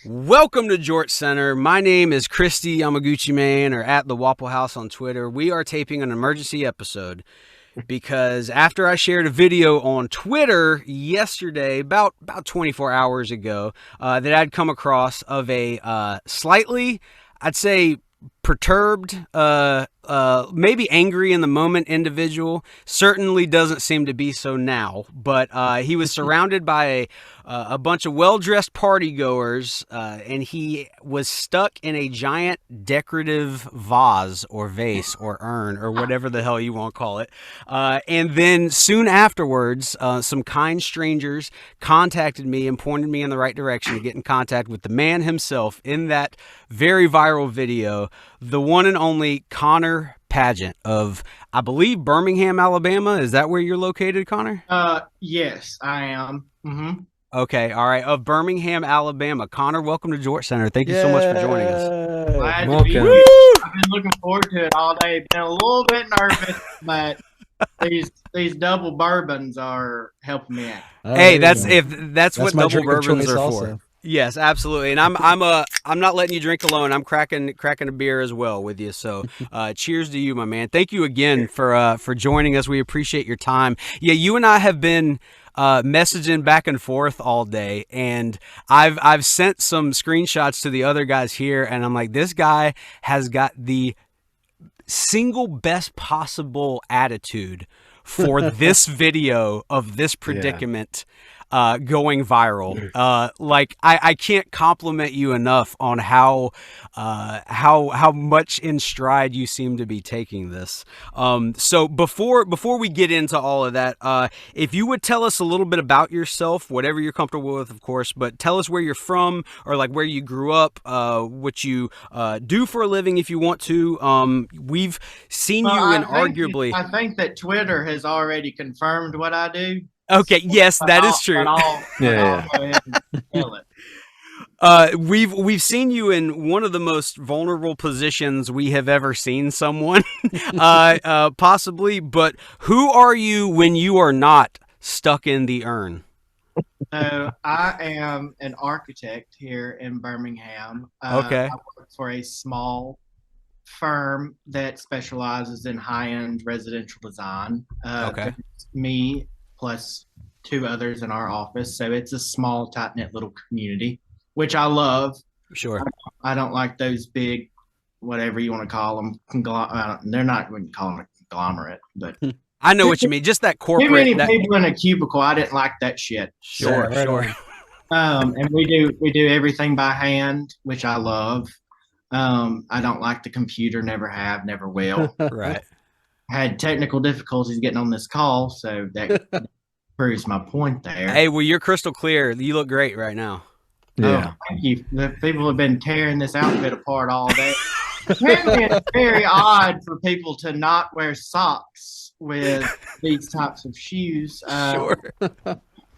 Welcome to Jortscenter. My name is Christy Yamaguchi Man, or at the Waffle House on Twitter. We are taping an emergency episode because after I shared a video on Twitter yesterday, about 24 hours ago, that I'd come across of a slightly, I'd say, perturbed, maybe angry in the moment individual. Certainly doesn't seem to be so now, but he was surrounded by a bunch of well-dressed party goers, and he was stuck in a giant decorative vase or urn or whatever the hell you want to call it. And then soon afterwards, some kind strangers contacted me and pointed me in the right direction to get in contact with the man himself in that very viral video, the one and only Connor Padgett of, I believe, Birmingham, Alabama. Is that where you're located, Connor? Yes, I am. Mm-hmm. Okay, all right. Of Birmingham, Alabama. Connor, welcome to Jortscenter. Thank you so much for joining us. Glad to be Woo! here. I've been looking forward to it all day. Been a little bit nervous, but these double bourbons are helping me out. Hey, that's what my double drink of bourbons choice are also. for. Yes, absolutely. And I'm not letting you drink alone. I'm cracking a beer as well with you. So, cheers to you, my man. Thank you again for joining us. We appreciate your time. Yeah, you and I have been messaging back and forth all day, and I've sent some screenshots to the other guys here, and I'm like, this guy has got the single best possible attitude for this video of this predicament going viral. Like I can't compliment you enough on how much in stride you seem to be taking this. So before we get into all of that, if you would tell us a little bit about yourself, whatever you're comfortable with, of course, but tell us where you're from, or like where you grew up, what you do for a living if you want to. We've seen you in arguably. I think that Twitter has already confirmed what I do. Okay, yes, that is true. I'll go ahead and tell it. We've seen you in one of the most vulnerable positions we have ever seen someone, possibly. But who are you when you are not stuck in the urn? So I am an architect here in Birmingham. Okay. I work for a small firm that specializes in high-end residential design. Okay. Me plus two others in our office. So it's a small, tight-knit little community, which I love. Sure. I don't like those big, whatever you want to call them. They're not going to call them a conglomerate, but I know what you mean. Just that corporate. too many people in a cubicle. I didn't like that shit. Sure. And we do everything by hand, which I love. I don't like the computer. Never have. Never will. Right. Had technical difficulties getting on this call, so that proves my point there. Hey, well, you're crystal clear. You look great right now. Oh, thank you. The people have been tearing this outfit apart all day. Apparently, it's very odd for people to not wear socks with these types of shoes. Sure.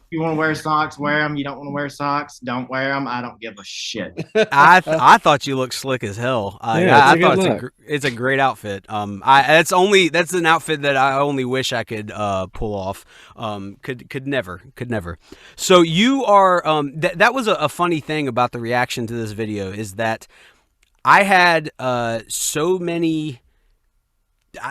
You want to wear socks, wear them. You don't want to wear socks, don't wear them. I don't give a shit. I thought you looked slick as hell. I thought it's a great outfit. That's an outfit that I only wish I could pull off. Could never. So you are that was a funny thing about the reaction to this video is that I had I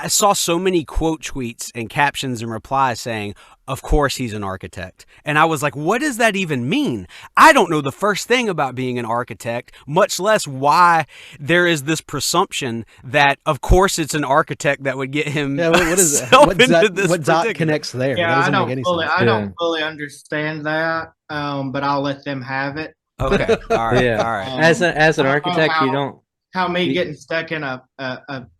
saw so many quote tweets and captions and replies saying, of course he's an architect. And I was like, what does that even mean? I don't know the first thing about being an architect, much less why there is this presumption that, of course, it's an architect that would get him. Yeah, what is that? What dot connects there? Yeah, I don't fully understand that, but I'll let them have it. Okay. All right. Yeah. All right. As an architect, you don't. How me getting stuck in a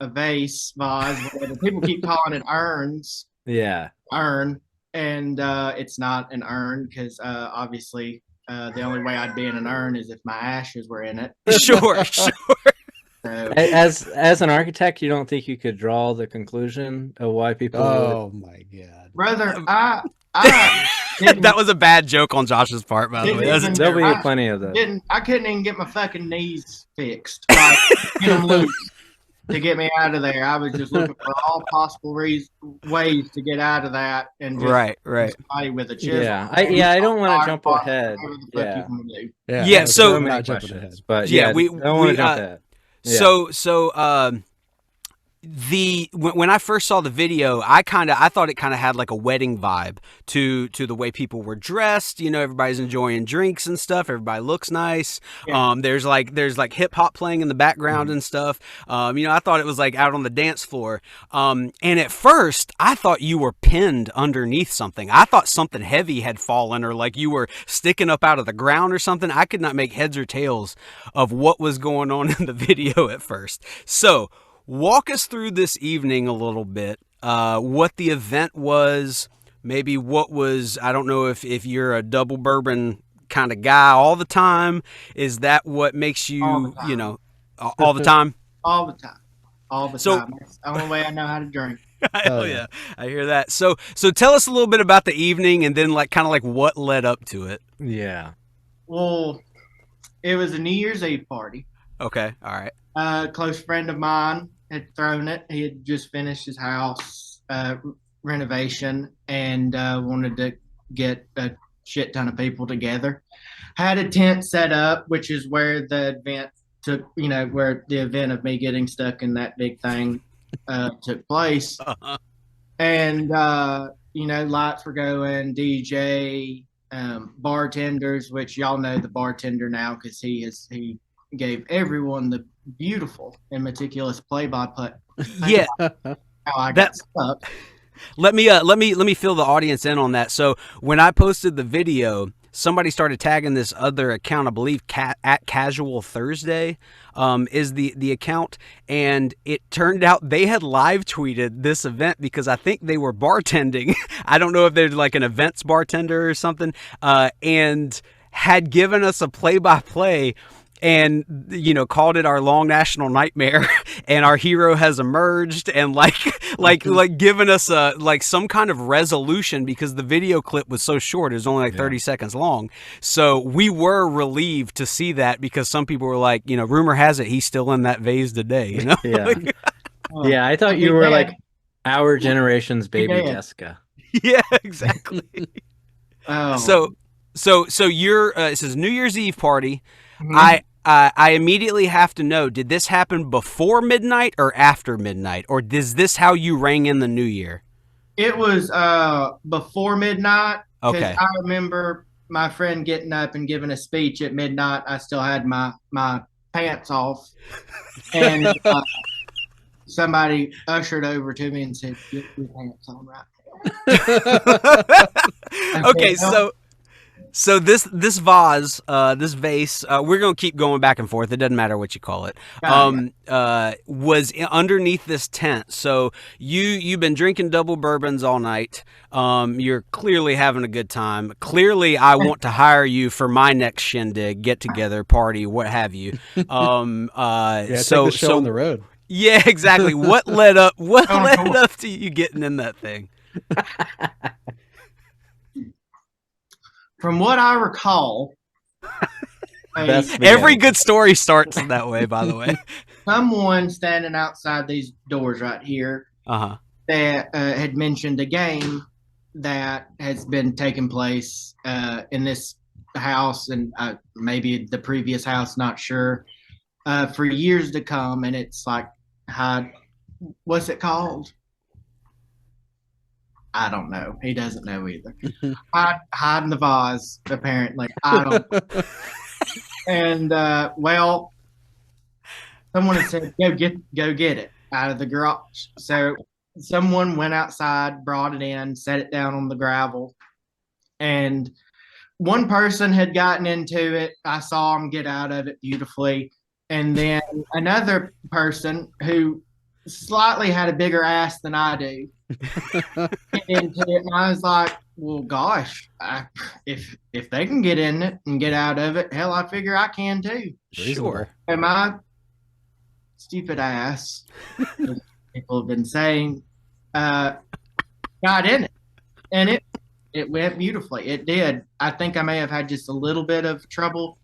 vase, whatever. People keep calling it urns. Yeah. Urn. And it's not an urn because obviously the only way I'd be in an urn is if my ashes were in it. Sure. So, as an architect, you don't think you could draw the conclusion of why people. Oh my god, brother! I that was a bad joke on Josh's part, by the way. There'll be plenty of those. I couldn't even get my fucking knees fixed. Like, get them loose. to get me out of there. I was just looking for all possible ways to get out of that, and just right. somebody with a chisel. Yeah, I don't want to jump ahead. Whatever the fuck you can do. Yeah, so not jumping ahead. But yeah, we don't want to jump ahead. So when I first saw the video, I thought it kind of had like a wedding vibe to the way people were dressed. You know, everybody's enjoying drinks and stuff. Everybody looks nice. Yeah. There's like hip hop playing in the background and stuff. You know, I thought it was like out on the dance floor. And at first, I thought you were pinned underneath something. I thought something heavy had fallen, or like you were sticking up out of the ground or something. I could not make heads or tails of what was going on in the video at first. So walk us through this evening a little bit, what the event was, maybe what was, I don't know if you're a double bourbon kind of guy all the time. Is that what makes you, you know, all the time? All the time. All the time. That's the only way I know how to drink. Oh yeah, I hear that. So tell us a little bit about the evening, and then like kind of like what led up to it. Yeah. Well, it was a New Year's Eve party. Okay, all right. A close friend of mine had thrown it. He had just finished his house renovation and wanted to get a shit ton of people together. Had a tent set up, which is where the event took, you know, where the event of me getting stuck in that big thing took place. And, you know, lights were going, DJ, bartenders, which y'all know the bartender now because he gave everyone the beautiful and meticulous play-by-play. Yeah, how I got stuck. Let me fill the audience in on that. So when I posted the video, somebody started tagging this other account, I believe at Casual Thursday is the account, and it turned out they had live tweeted this event because I think they were bartending. I don't know if they're like an events bartender or something, and had given us a play-by-play and, you know, called it our long national nightmare, and our hero has emerged, and like given us a like some kind of resolution because the video clip was so short. It was only like 30 seconds long. So we were relieved to see that because some people were like, you know, rumor has it he's still in that vase today, you know? Yeah. Yeah, I thought you were like our generation's baby Jessica. Yeah, exactly. So you're it says New Year's Eve party. Mm-hmm. I immediately have to know, did this happen before midnight or after midnight? Or is this how you rang in the new year? It was before midnight. Okay. I remember my friend getting up and giving a speech at midnight. I still had my pants off. And somebody ushered over to me and said, "Get your pants on right now." Okay, so this vase, this vase, we're gonna keep going back and forth. It doesn't matter what you call it. Was underneath this tent. So you've been drinking double bourbons all night. You're clearly having a good time. Clearly, I want to hire you for my next shindig, get together, party, what have you. Take the show on the road. Yeah, exactly. What led up to you getting in that thing? From what I recall, every good story starts that way, by the way. Someone standing outside these doors right here that had mentioned a game that has been taking place in this house and maybe the previous house, not sure, for years to come. And it's like, what's it called? I don't know. He doesn't know either. Hide in the vase, apparently. I don't know. And, well, someone had said, go get it out of the garage. So someone went outside, brought it in, set it down on the gravel. And one person had gotten into it. I saw him get out of it beautifully. And then another person who slightly had a bigger ass than I do into it, and I was like, well, gosh, if they can get in it and get out of it, hell, I figure I can too. Sure. And my stupid ass, as people have been saying, got in it, and it went beautifully. It did. I think I may have had just a little bit of trouble,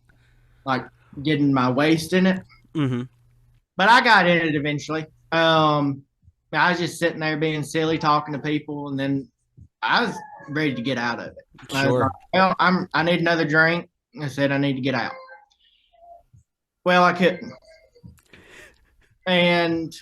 like getting my waist in it. Mm-hmm. but I got in it eventually. I was just sitting there being silly, talking to people, and then I was ready to get out of it. Sure. Well, I need another drink. I said I need to get out. Well, I couldn't. And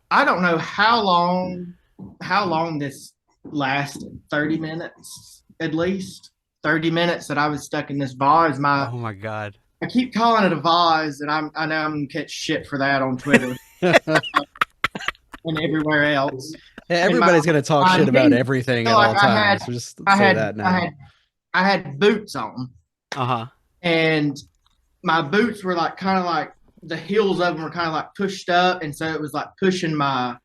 I don't know how long this lasted. 30 minutes at least. 30 minutes that I was stuck in this vase. Oh my God. I keep calling it a vase, and I know I'm gonna catch shit for that on Twitter and everywhere else. Yeah, everybody's gonna talk shit about everything at all times. Just say that now. I had boots on. And my boots were like kind of like the heels of them were kind of like pushed up, and so it was like pushing my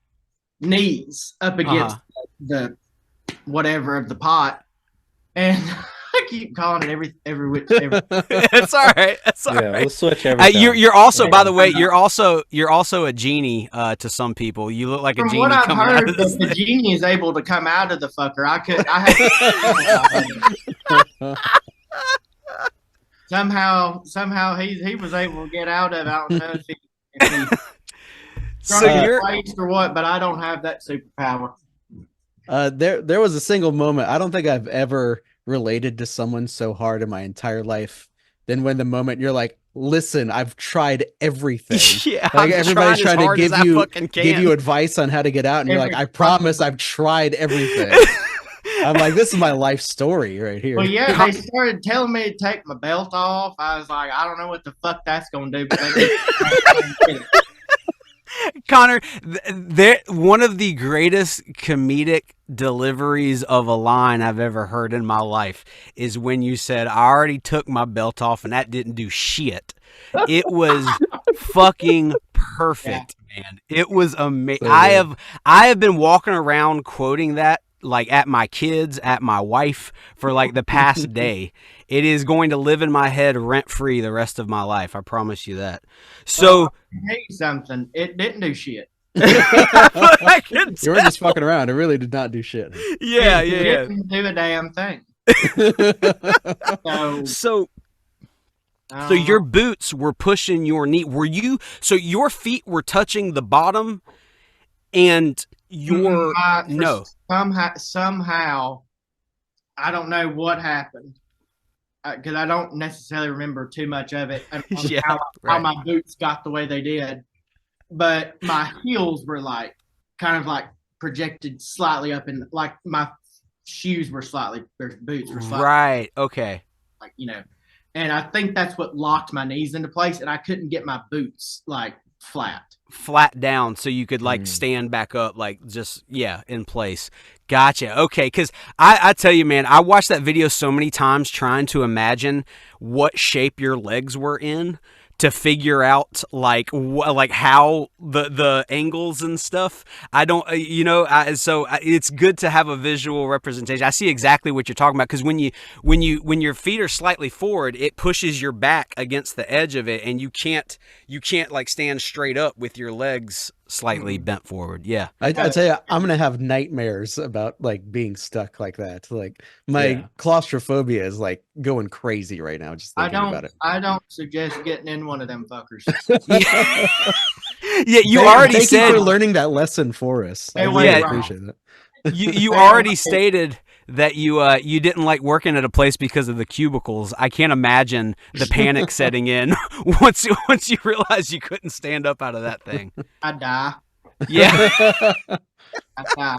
knees up against the whatever of the pot. And I keep calling it every It's all right. It's all right. We'll switch every time. You're also, by the way, you're also a genie to some people. You look like a genie. From what I've coming heard, out of this the genie is able to come out of the fucker. Somehow he was able to get out of it. I don't know if he or what, but I don't have that superpower. There was a single moment. I don't think I've ever related to someone so hard in my entire life than when the moment you're like, listen, I've tried everything. Yeah, like everybody's trying to give you advice on how to get out, and you're like, I promise I've tried everything. I'm like, this is my life story right here. Well, yeah, they started telling me to take my belt off. I was like, I don't know what the fuck that's going to do. But Connor, one of the greatest comedic deliveries of a line I've ever heard in my life is when you said, I already took my belt off and that didn't do shit. It was fucking perfect, man. It was amazing. I have been walking around quoting that like at my kids, at my wife for like the past day. It is going to live in my head rent free the rest of my life. I promise you that. So, I'll tell you something. It didn't do shit. You were just fucking around. It really did not do shit. Yeah, it didn't do a damn thing. So your boots were pushing your knee. So your feet were touching the bottom, and your somehow I don't know what happened. Because I don't necessarily remember too much of it and how my boots got the way they did, but my heels were like kind of like projected slightly up, and like my shoes were slightly, their boots were slightly right. Okay, like and I think that's what locked my knees into place, and I couldn't get my boots like flat down so you could like stand back up, like just in place. Gotcha. Okay, because I tell you, man, I watched that video so many times trying to imagine what shape your legs were in to figure out like how the angles and stuff. I don't, so it's good to have a visual representation. I see exactly what you're talking about, because when your feet are slightly forward, it pushes your back against the edge of it, and you can't like stand straight up with your legs slightly bent forward. Yeah, I tell you, I'm gonna have nightmares about like being stuck like that. Like my claustrophobia is like going crazy right now just thinking about it. I don't suggest getting in one of them fuckers. Yeah, you already said. Thank you for learning that lesson for us. I really appreciate that. You already stated that you didn't like working at a place because of the cubicles. I can't imagine the panic setting in once you realized you couldn't stand up out of that thing. I die. Yeah. I die.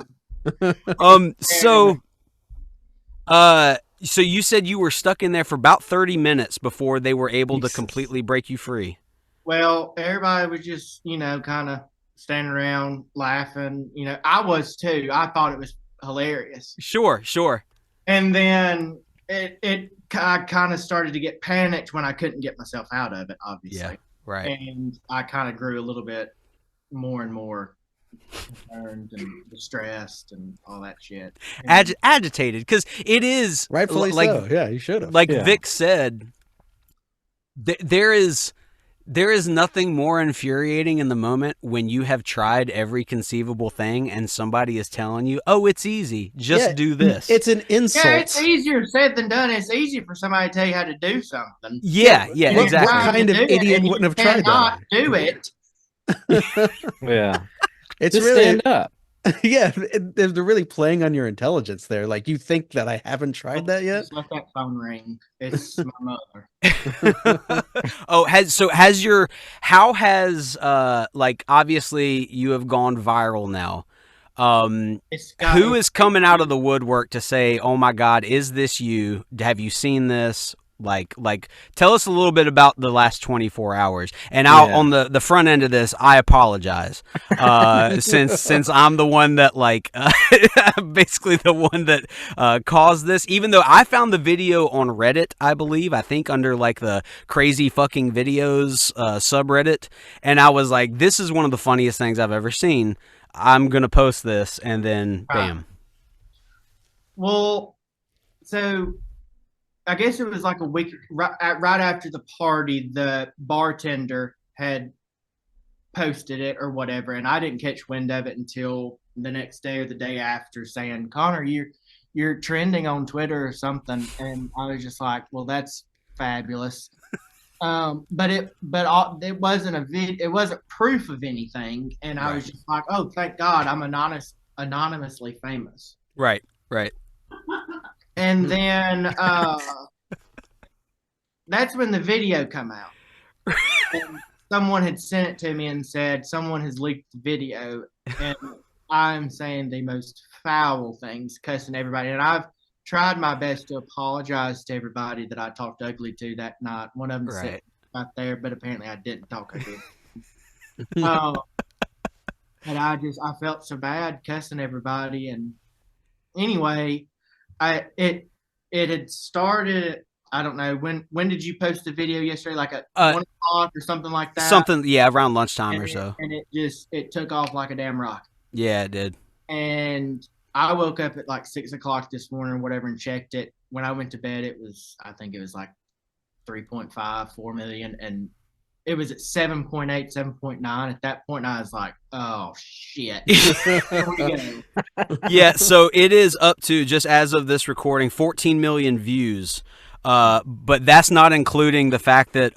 So you said you were stuck in there for about 30 minutes before they were able to completely break you free. Well, everybody was just, kind of standing around laughing. I was too. I thought it was hilarious. Sure. And then I kind of started to get panicked when I couldn't get myself out of it, obviously. Yeah, right. And I kind of grew a little bit more and more concerned and distressed and all that shit. Agitated, because it is rightfully like, so. Yeah, you should have. Like Vic said, there is nothing more infuriating in the moment when you have tried every conceivable thing and somebody is telling you, "Oh, it's easy. Just do this." It's an insult. Yeah, it's easier said than done. It's easy for somebody to tell you how to do something. Yeah, exactly. What kind of idiot wouldn't have tried that? Do it. Yeah. It's Just really stand up. yeah, they're really playing on your intelligence there. Like, you think that I haven't tried that yet? Just let that phone ring. It's my mother. Oh, how has like, obviously you have gone viral now. Who is coming out of the woodwork to say, "Oh my God, is this you? Have you seen this?" Like, tell us a little bit about the last 24 hours. And I'll, on the front end of this, I apologize, since I'm the one that basically the one that caused this. Even though I found the video on Reddit, I think under like the crazy fucking videos subreddit, and I was like, this is one of the funniest things I've ever seen. I'm gonna post this, and then bam. Well, so I guess it was like a week right after the party, the bartender had posted it or whatever, and I didn't catch wind of it until the next day or the day after, saying, "Connor, you're trending on Twitter or something," and I was just like, "Well, that's fabulous." But it wasn't it wasn't proof of anything, and I was just like, "Oh, thank God, I'm anonymously famous." Right. And then that's when the video come out. And someone had sent it to me and said someone has leaked the video, and I'm saying the most foul things, cussing everybody. And I've tried my best to apologize to everybody that I talked ugly to that night. One of them said right there, but apparently I didn't talk ugly. And I felt so bad cussing everybody. And anyway, it had started. I don't know when did you post the video yesterday? Like at 1 o'clock or something like that. Something, yeah, around lunchtime or so. And it took off like a damn rocket. Yeah, it did. And I woke up at like 6 o'clock this morning or whatever and checked it. When I went to bed, I think it was like 3.5, 4 million, and it was at 7.8, 7.9. At that point, I was like, "Oh shit!" Yeah, so it is up to, just as of this recording, 14 million views. But that's not including the fact that,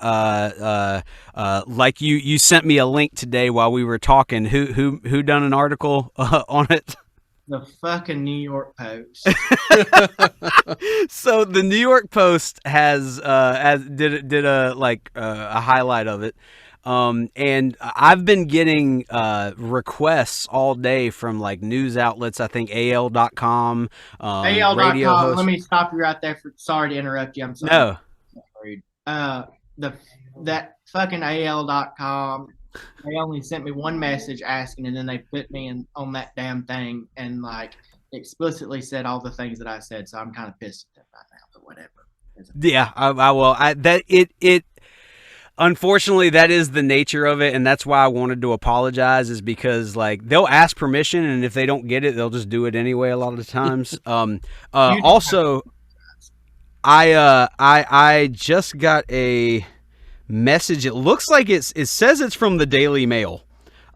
like you sent me a link today while we were talking. Who done an article on it? The fucking New York Post. So the New York Post did a highlight of it. And I've been getting requests all day from like news outlets. I think AL.com, AL.com. radio hosts. Let me stop you right there. Sorry to interrupt you. I'm sorry. No. That fucking AL.com. They only sent me one message asking, and then they put me on that damn thing and like explicitly said all the things that I said. So I'm kind of pissed at them right now, but whatever. Yeah, I will. Unfortunately, that is the nature of it, and that's why I wanted to apologize, is because like they'll ask permission, and if they don't get it, they'll just do it anyway a lot of the times. Also, I just got a message. It looks like it says it's from the Daily Mail.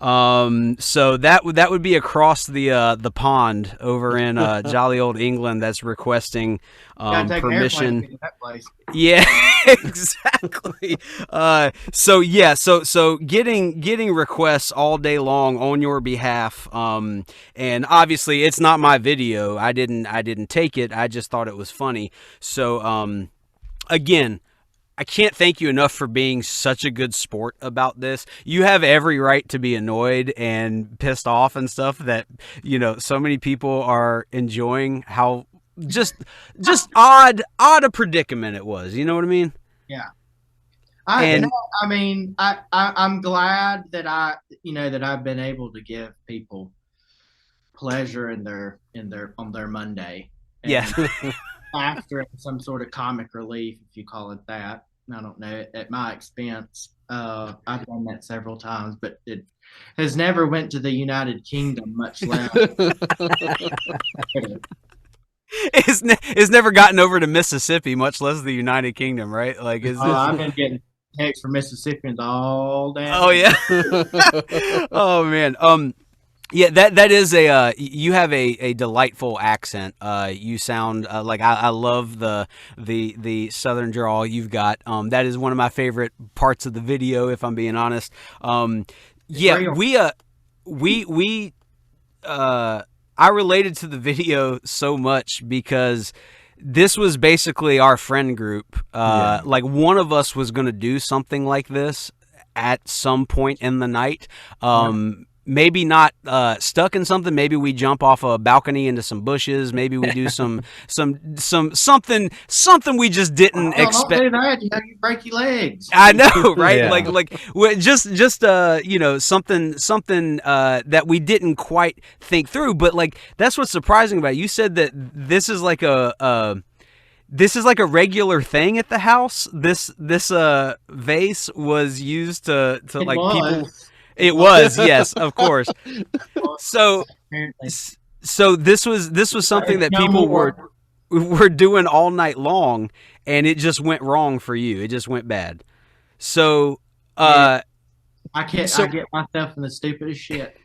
So that would be across the pond over in jolly old England that's requesting permission. Yeah, exactly. So getting requests all day long on your behalf. And obviously it's not my video. I didn't take it. I just thought it was funny. So again, I can't thank you enough for being such a good sport about this. You have every right to be annoyed and pissed off and stuff that, so many people are enjoying how just odd a predicament it was. You know what I mean? Yeah. I'm glad that I've been able to give people pleasure on their Monday. Yeah. After some sort of comic relief, if you call it that. I don't know, at my expense. I've done that several times, but it has never went to the United Kingdom, much less. It's never gotten over to Mississippi, much less the United Kingdom, right? Like, I've been getting texts from Mississippians all day. Oh yeah. Oh man. Yeah, that is you have a delightful accent. You sound like I love the southern drawl you've got. That is one of my favorite parts of the video, if I'm being honest. Yeah, real. I related to the video so much because this was basically our friend group. Like one of us was going to do something like this at some point in the night. Maybe not stuck in something. Maybe we jump off a balcony into some bushes. Maybe we do something we just didn't Don't expect. do that. You break your legs. I know, right? Yeah. Just something that we didn't quite think through. But like that's what's surprising about it. You said that this is like a regular thing at the house. This vase was used to like people. It was, yes, of course. So this was something that people were doing all night long, and it just went wrong for you. It just went bad. So I get myself in the stupidest shit.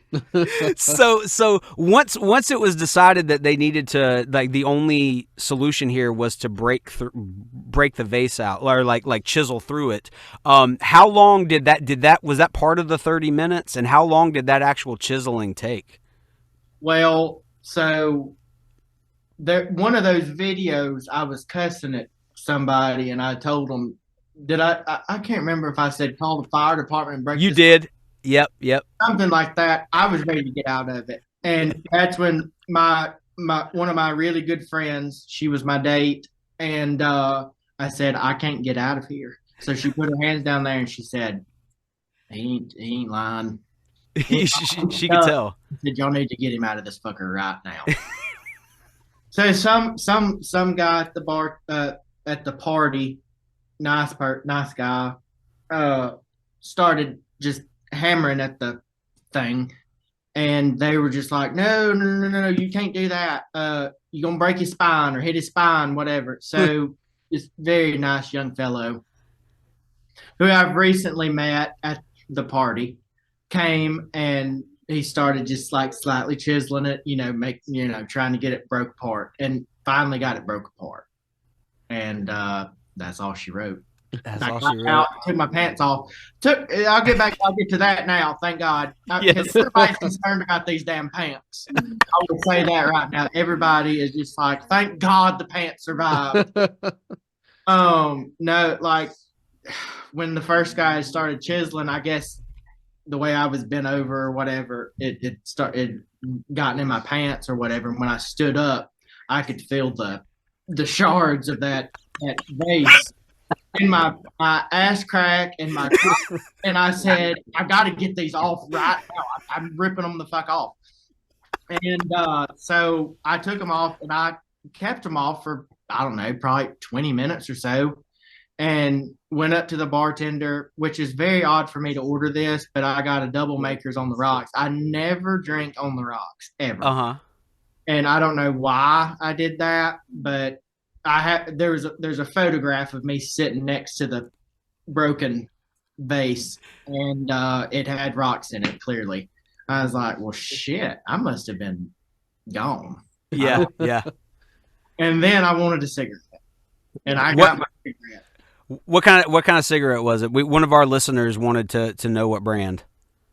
so once it was decided that they needed to, like, the only solution here was to break the vase out, or like chisel through it. How long was that part of the 30 minutes, and how long did that actual chiseling take? Well, so one of those videos, I was cussing at somebody, and I told them, I can't remember if I said call the fire department and break. You did. Yep. Something like that. I was ready to get out of it. And that's when one of my really good friends, she was my date, and I said, I can't get out of here. So she put her hands down there and she said, he ain't lying. She could tell. I said, y'all need to get him out of this fucker right now. So some guy at the bar at the party, nice guy, started just hammering at the thing, and they were just like, no, you can't do that. You're gonna break his spine or hit his spine, whatever. So this very nice young fellow who I've recently met at the party came, and he started just like slightly chiseling it, trying to get it broke apart, and finally got it broke apart. And that's all she wrote. That's I all got she wrote. out, took my pants off. I'll get to that now. Thank God. Yes. Everybody's concerned about these damn pants. I would say that right now. Everybody is just like, thank God the pants survived. No, like when the first guy started chiseling, I guess the way I was bent over or whatever, it gotten in my pants or whatever. And when I stood up, I could feel the shards of that vase in my ass crack and and I said, I got to get these off right now. I'm ripping them the fuck off. And so I took them off, and I kept them off for, I don't know, probably 20 minutes or so, and went up to the bartender, which is very odd for me to order this, but I got a double makers on the rocks. I never drink on the rocks ever. And I don't know why I did that, but there's a photograph of me sitting next to the broken vase, and it had rocks in it. Cilearly, I was like, "Well, shit, I must have been gone." Yeah. And then I wanted a cigarette, and I got my cigarette. What kind of cigarette was it? One of our listeners wanted to know what brand.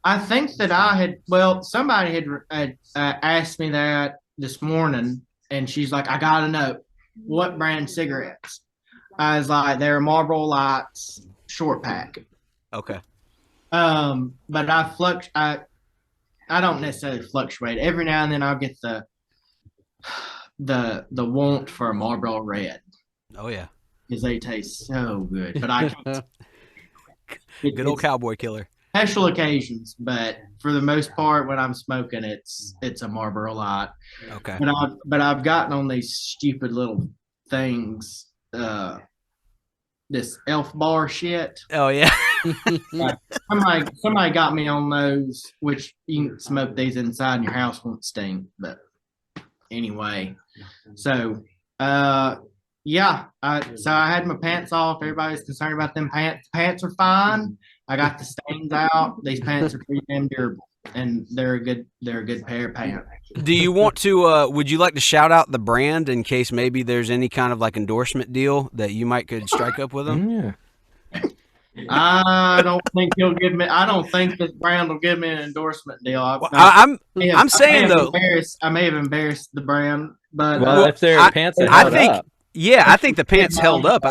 I think that somebody had asked me that this morning, and she's like, "I gotta know what brand cigarettes." I was like, they're Marlboro Lights short pack. Okay. But I don't necessarily fluctuate. Every now and then I'll get the want for a Marlboro Red. Oh yeah. Because they taste so good. But I can't. Good old cowboy killer. Special occasions, but for the most part, when I'm smoking, it's a Marlboro Light. Okay. But I've gotten on these stupid little things, this Elf Bar shit. Oh yeah. Somebody got me on those, which you can smoke these inside and your house won't stink. But anyway, so yeah. So I had my pants off. Everybody's concerned about them pants. Pants are fine. I got the stains out. These pants are pretty damn durable, and they're a good pair of pants. Do you want to? Would you like to shout out the brand in case maybe there's any kind of like endorsement deal that you could strike up with them? Yeah. I don't think he'll give me. I don't think this brand will give me an endorsement deal. Well, I'm saying though, I may have embarrassed the brand, but Well, if their pants had I held think, up, yeah, I think the pants held up.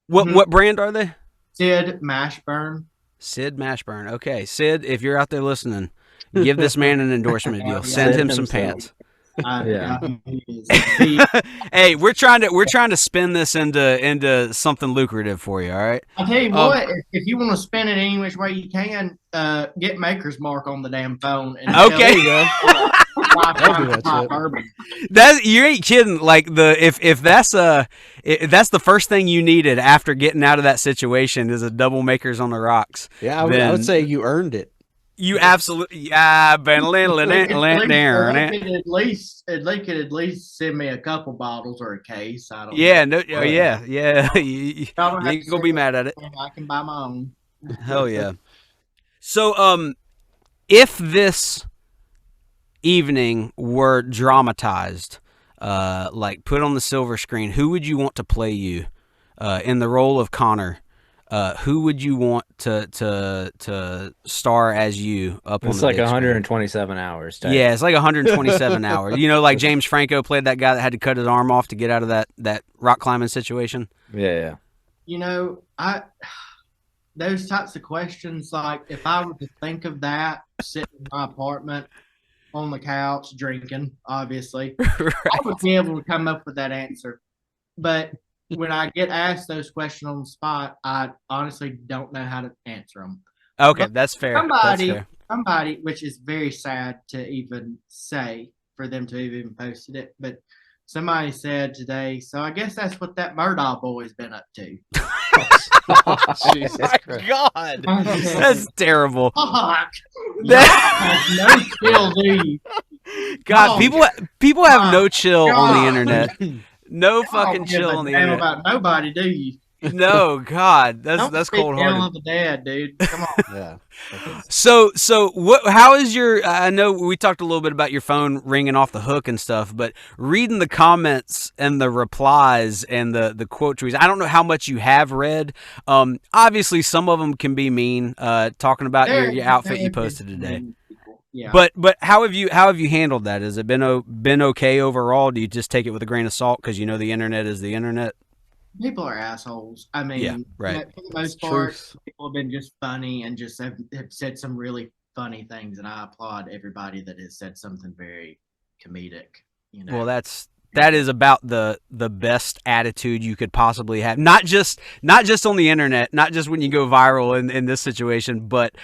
What brand are they? Sid Mashburn. Sid Mashburn. Okay, Sid, if you're out there listening, give this man an endorsement deal. Yeah. Send him some himself. pants. Yeah. Hey, we're trying to spin this into something lucrative for you. All right. I'll tell you what. If you want to spin it any which way you can, get Maker's Mark on the damn phone. And Okay. That you ain't kidding. Like if that's the first thing you needed after getting out of that situation is a double Makers on the rocks. Yeah, I would say you earned it. You absolutely, yeah. They could at least send me a couple bottles or a case. I don't. Yeah, know. no, yeah. You ain't gonna be mad at it. I can buy my own. Hell yeah. So, if this evening were dramatized, like put on the silver screen, who would you want to play you, in the role of Connor? Who would you want to star as you up on the it's like big screen? 127 hours. Type. Yeah, it's like 127 hours. You know, like James Franco played that guy that had to cut his arm off to get out of that rock climbing situation. Yeah. You know, those types of questions, like if I were to think of that sitting in my apartment on the couch drinking, obviously, Right. I would be able to come up with that answer. But when I get asked those questions on the spot, I honestly don't know how to answer them. Okay, But that's fair. Somebody, which is very sad to even say for them to have even posted it, but somebody said today, so I guess that's what that Murdaugh boy's been up to. Jesus Oh my God, that's terrible. Fuck. No chill, do you? God, people have no chill on the God. internet. No Y'all fucking don't give chill a on the damn internet. about nobody, do you? No, God, Don't that's speak cold ill hearted. of the dead, dude. Come on. Yeah. So what? How is your? I know we talked a little bit about your phone ringing off the hook and stuff, but reading the comments and the replies and the quote tweets, I don't know how much you have read. Obviously some of them can be mean. Talking about your outfit you posted today. Yeah. But how have you handled that? Has it been okay overall? Do you just take it with a grain of salt because you know the internet is the internet? People are assholes. I mean, Yeah, right. For the most part, people have been just funny and just have said some really funny things, and I applaud everybody that has said something very comedic. You know, Well, that is about the best attitude you could possibly have. Not just on the internet, not just when you go viral in this situation, but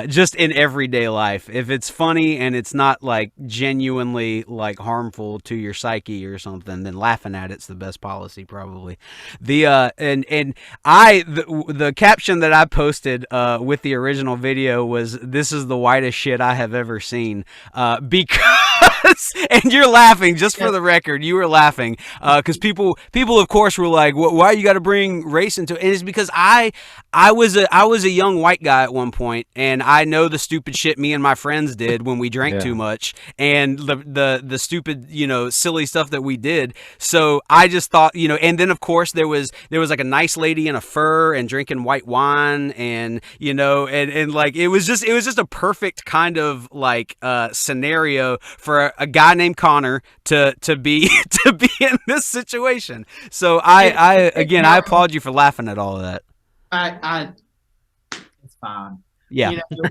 just in everyday life. If it's funny and it's not like genuinely like harmful to your psyche or something, then laughing at it's the best policy probably. The caption that I posted with the original video was, "This is the whitest shit I have ever seen," because and you're laughing just for the record. You were laughing because people of course were like, why you got to bring race into it? And it's because I was a young white guy at one point, and I know the stupid shit me and my friends did when we drank too much, and the stupid, you know, silly stuff that we did. So I just thought, you know, and then of course there was like a nice lady in a fur and drinking white wine, and you know, and like it was just a perfect kind of like scenario for a guy named Connor to be in this situation. So I applaud you for laughing at all of that. It's fine. Yeah. You know,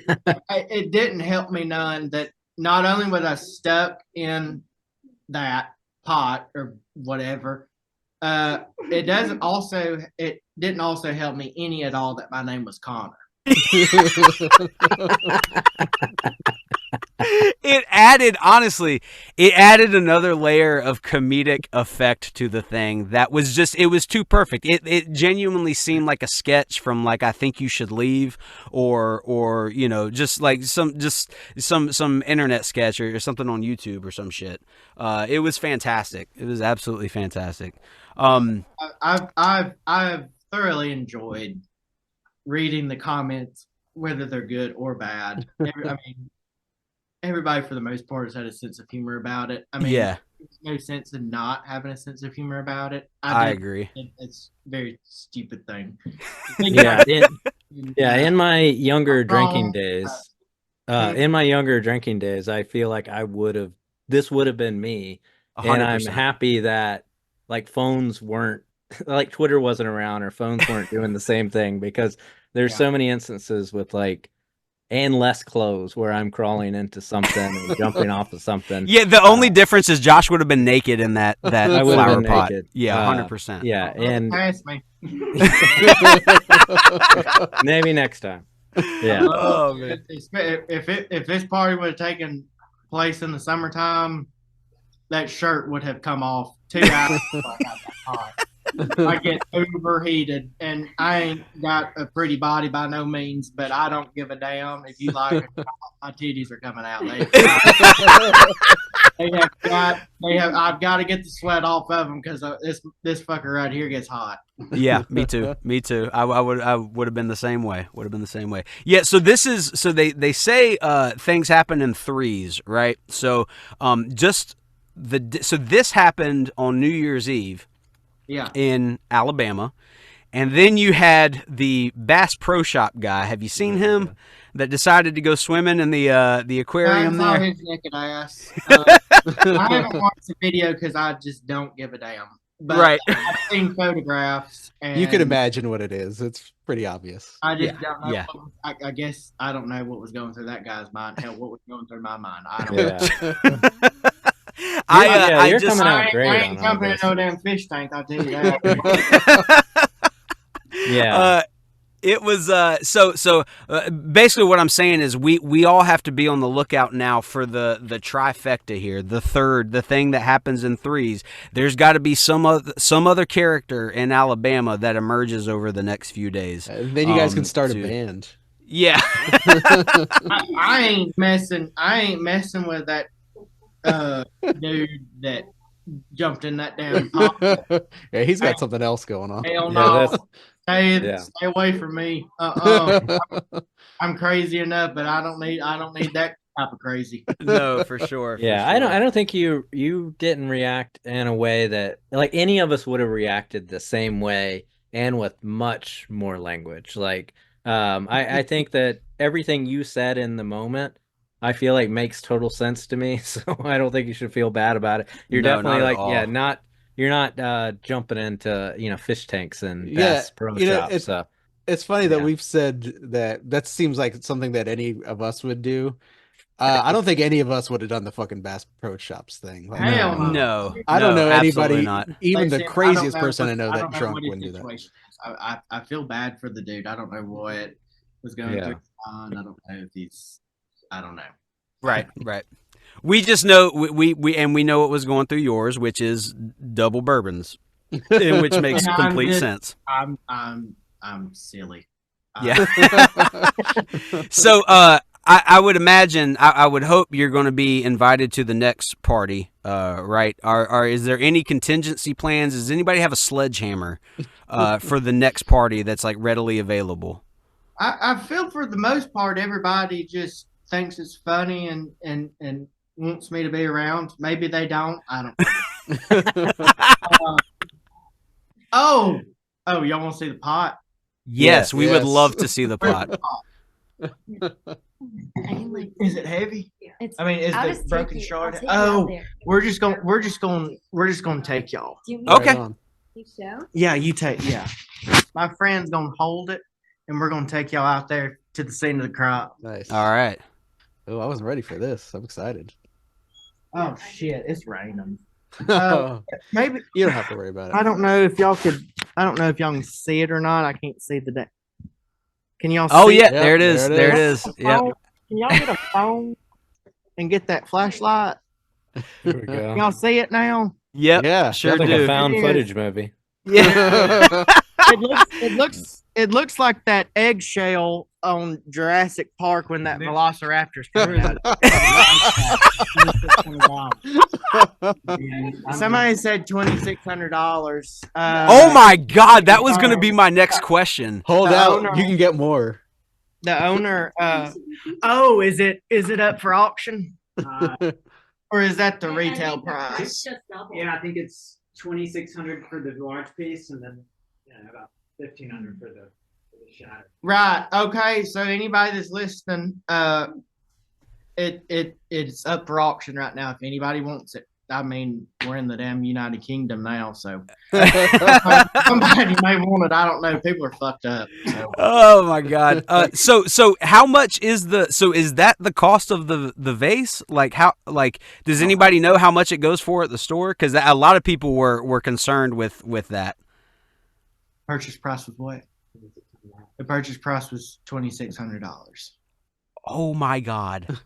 it didn't help me none that not only was I stuck in that pot or whatever, it didn't also help me any at all that my name was Connor. It added another layer of comedic effect to the thing that was it was too perfect. It genuinely seemed like a sketch from like I Think You Should Leave or you know, just like some internet sketch or something on YouTube or some shit. It was fantastic. It was absolutely fantastic. I've thoroughly enjoyed reading the comments, whether they're good or bad. I mean, everybody for the most part has had a sense of humor about it. I mean, There's no sense in not having a sense of humor about it. I agree. It's a very stupid thing. Yeah, in my younger drinking days, I feel like this would have been me, and I'm 100%. happy that like phones weren't like Twitter wasn't around or phones weren't doing the same thing, because there's so many instances with like and less clothes where I'm crawling into something and jumping off of something. Yeah, the only difference is Josh would have been naked in that I would have flower been pot. naked. Yeah, 100%. Yeah, and Pass me. maybe next time. Yeah. Oh man. If this party would have taken place in the summertime, that shirt would have come off 2 hours before I got that hot. I get overheated, and I ain't got a pretty body by no means, but I don't give a damn if you like it. My titties are coming out. I've got to get the sweat off of them because this fucker right here gets hot. Yeah, me too. Me too. I would have been the same way. Yeah. So they say things happen in threes, right? So this happened on New Year's Eve. Yeah. In Alabama. And then you had the Bass Pro Shop guy. Have you seen him? That decided to go swimming in the aquarium I saw there? his naked ass. I haven't watched the video because I just don't give a damn. But Right. I've seen photographs. And You can imagine what it is. It's pretty obvious. I just don't know. Yeah. I guess I don't know what was going through that guy's mind. Hell, what was going through my mind? I don't know. You're coming out great. I ain't on all jumping in this. no damn fish tank. I'll tell you that. Yeah. It was basically what I'm saying is we all have to be on the lookout now for the trifecta here, the thing that happens in threes. There's got to be some other character in Alabama that emerges over the next few days. Then you guys can start a band. Yeah. I ain't messing with that dude that jumped in that damn pot. Yeah, he's got something else going on. Hell Yeah, no. Stay away from me. I'm crazy enough, but I don't need that type of crazy. No, for sure. Yeah, for sure. I don't think you didn't react in a way that like any of us would have reacted the same way and with much more language. Like I think that everything you said in the moment, I feel like makes total sense to me. So I don't think you should feel bad about it. You're No, definitely not at like, all. yeah, you're not jumping into, fish tanks and Bass Pro Shops. So It's funny that Yeah. we've said that seems like something that any of us would do. I don't think any of us would have done the fucking Bass Pro Shops thing. Like, Hell No. I don't know absolutely anybody, not. even Like, the Sam, craziest I don't person I know what- that don't know drunk what his wouldn't do that. situation is. I feel bad for the dude. I don't know what was going Yeah. through his mind. I don't know if he's. I don't know. Right. We just know we know what was going through yours, which is double bourbons, which makes And I'm complete just- sense. I'm silly. Yeah. So I would imagine, I would hope you're going to be invited to the next party, right? Is there any contingency plans? Does anybody have a sledgehammer for the next party that's like readily available? I feel for the most part everybody just thinks it's funny and wants me to be around. Maybe they don't. I don't know. Oh, y'all want to see the pot? Yes, we would Yes. love to see the pot. Is it heavy? It's, I mean, is I'll the just take broken you- I'll shard? take you out Oh, there. we're just gonna take y'all. Do you need Okay. Right on. to show? Yeah, you take. Yeah, my friend's gonna hold it, and we're gonna take y'all out there to the scene of the crime. Nice. All right. Oh, I wasn't ready for this. I'm excited. Oh shit, it's raining. You Maybe don't have to worry about I it. don't know if y'all could. I don't know if y'all can see it or not. I can't see the. Can y'all? Oh see yeah, it? Yep, there it is. there it There it is. Yep. Can y'all get a phone and get that flashlight? Here we go. Can y'all see it now? Yep. Yeah. Sure Sounds like do. a found It is. footage movie. Yeah. It looks like that eggshell on Jurassic Park when that Velociraptor's coming out. Somebody said $2,600. Oh my God, that was going to be my next question. Hold The out. owner- You can get more. The owner. Oh, is it up for auction? Or is that the retail price? Yeah, I think it's 2,600 for the large piece, and then about 1,500 for the shatter. Right. Okay. So anybody that's listening, it's up for auction right now. If anybody wants it, I mean, we're in the damn United Kingdom now, so somebody may want it. I don't know. People are fucked up. So. Oh my God. So how much is is that the cost of the vase? Like does anybody know how much it goes for at the store? Because a lot of people were concerned with that. Purchase price was what? The purchase price was $2,600. Oh my God.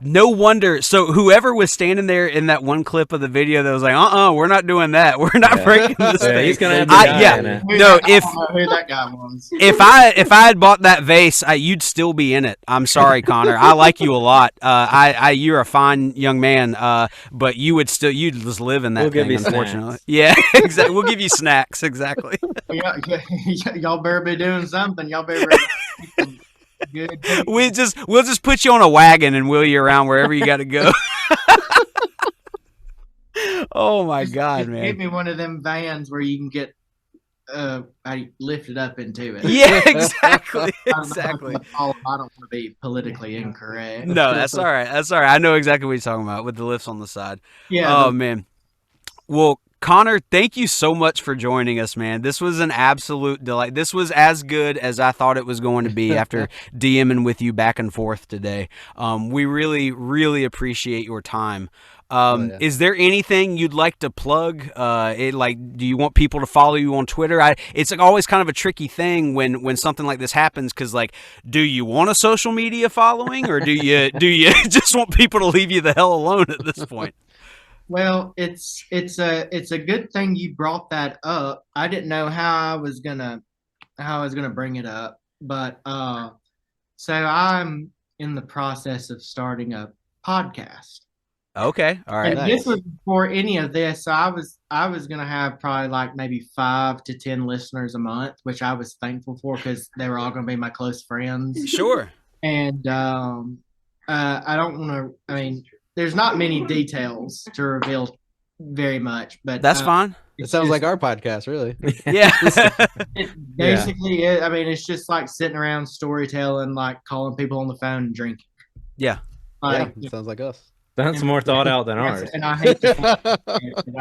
No wonder. So whoever was standing there in that one clip of the video that was like, we're not doing that. We're not breaking this thing. He's gonna have to die in it. No, I don't know who that guy was. if I had bought that vase, you'd still be in it. I'm sorry, Connor. I like you a lot. You're a fine young man. But you'd just live in that We'll give thing, you unfortunately. snacks. Yeah, exactly. We'll give you snacks. Exactly. Y'all better be doing something. Y'all better be good. We'll just put you on a wagon and wheel you around wherever you got to go. Oh my God, man! Give me one of them vans where you can get lifted up into it. Yeah, exactly. I don't want to be politically incorrect. No, that's all right. That's all right. I know exactly what you're talking about with the lifts on the side. Yeah. Oh man. Well, Connor, thank you so much for joining us, man. This was an absolute delight. This was as good as I thought it was going to be after DMing with you back and forth today. We really, really appreciate your time. Yeah. Is there anything you'd like to plug? Do you want people to follow you on Twitter? It's always kind of a tricky thing when something like this happens, because do you want a social media following, or do you just want people to leave you the hell alone at this point? Well, it's a good thing you brought that up. I didn't know how I was gonna bring it up, but so I'm in the process of starting a podcast. Okay, all right. And nice. this was before any of this. So I was gonna have probably maybe 5 to 10 listeners a month, which I was thankful for because they were all gonna be my close friends. Sure. And I don't want to. I mean, there's not many details to reveal very much, but That's fine. It sounds like our podcast, really. Yeah. It basically, I mean, it's just like sitting around storytelling, calling people on the phone and drinking. Yeah. Yeah, it sounds like us. That's more thought out than ours. And I hate to, I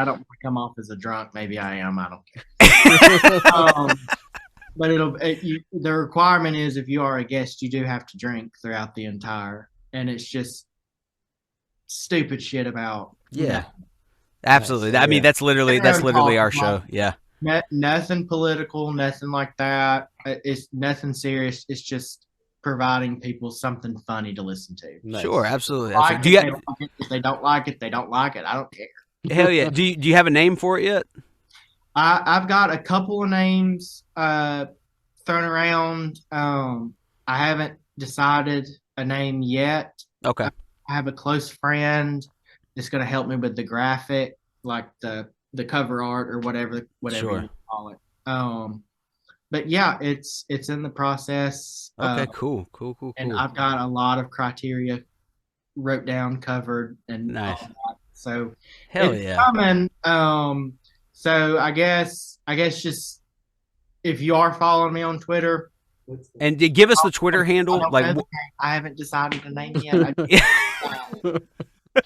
don't want to come off as a drunk. Maybe I am. I don't care. But the requirement is if you are a guest, you do have to drink throughout the entire, and it's just stupid shit about. Yeah. Absolutely. I mean, that's literally our show. Yeah. Nothing political, nothing like that. It's nothing serious. It's just providing people something funny to listen to. Nice. Sure, absolutely. If they don't like it, they don't like it. I don't care. Hell yeah. Do you have a name for it yet? I've got a couple of names thrown around. I haven't decided a name yet. Okay. I have a close friend that's going to help me with the graphic, like the cover art or whatever Sure. you call it. But yeah, it's in the process. Okay, cool. And I've got a lot of criteria wrote down, covered, and Nice. all that. So Hell it's yeah. coming. So I guess just if you are following me on Twitter, And give us the Twitter handle. I haven't decided a name yet.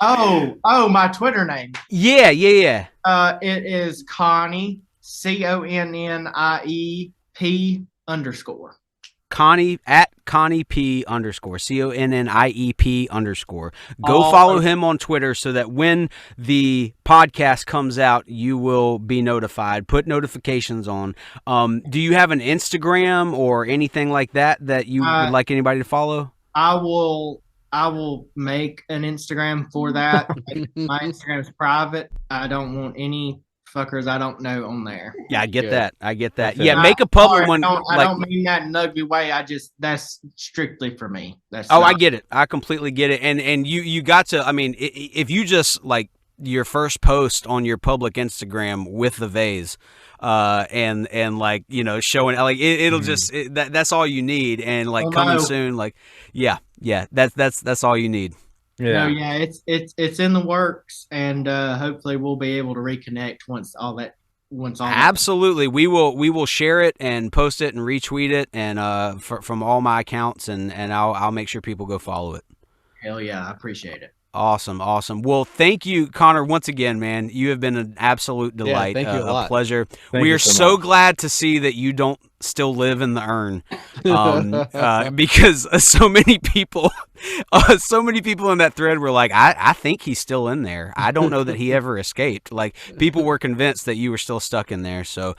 Oh, my Twitter name. Yeah. It is Connie, CONNIEP _. Connie at Connie P _CONNIEP_. Go Oh, follow him on Twitter so that when the podcast comes out, you will be notified. Put notifications on. Do you have an Instagram or anything like that you would like anybody to follow? I will make an Instagram for that. My Instagram is private. I don't want any fuckers I don't know on there. Yeah, I get Good. that. feel Yeah, that. make a public one. I don't mean that in an ugly way. That's strictly for me. I get it. I completely get it. And you got to, I mean, if you just your first post on your public Instagram with the vase, and showing it'll just, that's all you need. And coming soon, that's all you need. No, yeah, it's in the works, and hopefully we'll be able to reconnect once all that. Absolutely, we will share it and post it and retweet it, and from all my accounts, and I'll make sure people go follow it. Hell yeah, I appreciate it. Awesome. Well, thank you, Connor, once again, man. You have been an absolute delight. Thank you a lot. Pleasure. Thank We you are so so much. glad to see that you don't still live in the urn, because so many people in that thread were like, I think he's still in there. I don't know that he ever escaped. Like, people were convinced that you were still stuck in there. So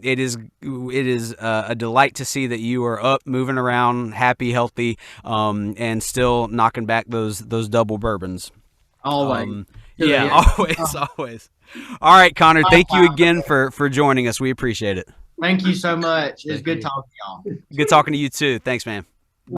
it is a delight to see that you are up, moving around, happy, healthy, and still knocking back those double bourbons. Always. Yeah, always. All right, Connor, thank you again for joining us. We appreciate it. Thank you so much. It's good talking to y'all. Good talking to you too. Thanks, man.